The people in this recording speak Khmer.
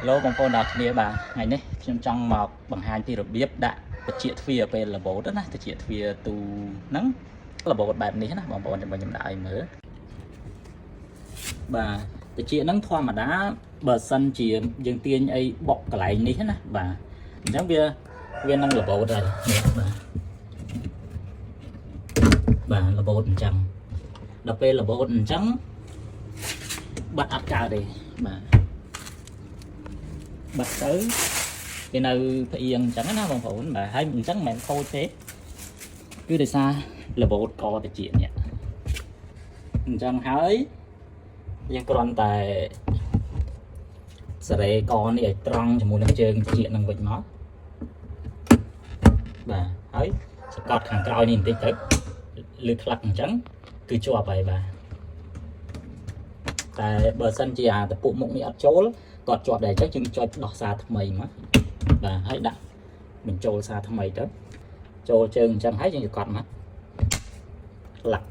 Lô bằng phone đọc kia bà ngày nàyខ្ញុំចង់មកបង្ហាញពីរបៀបដាក់បច្ចេកទ្វារពេលរបូតណាបច្ចេកទ្វារទូហ្នឹងរបូតបែបនេះណាបងប្អូនចាំខ្ញុំដាក់ឲ្យមើលបាទបច្ចេកហ្នឹងធម្មតាបើសិនជាយើងទាញអីបុកកន្លែងនេះណាបាទអញ្ចឹងវានឹងរបូតហើយបាទរបូតអញ្ចឹងដល់ពេលរបូតអញ្ចឹងបាត់អត់កើតទេបាទបាត់ទៅគេនៅផ្អៀងអញ្ចឹងណាបងប្អូនបាទហើយអញ្ចឹងមិនមែនខូចទេគឺដោយសាររបូតកតិចនេះអញ្ចឹងហើយយើងគ្រាន់តែសារ៉េកនេះឲ្យត្រង់ជាមួយនឹងជើងតិចនឹងវិញមកបាទហើយសកត់ខាងក្រោយនេះបន្តិចទៅលើខ្លឹកអញ្ចឹងគឺជាប់ហើយបាទតែបើសិនជាអាតពុកមុខនេះអត់ចូលគាត់ជាប់ដែរអញ្ចឹងយើងចុចដោះសារថ្មីមកបាទហើយដាក់បញ្ចូលសារថ្មីទៅចូលជើងអញ្ចឹងហើយយើងកត់មកខ្លឹក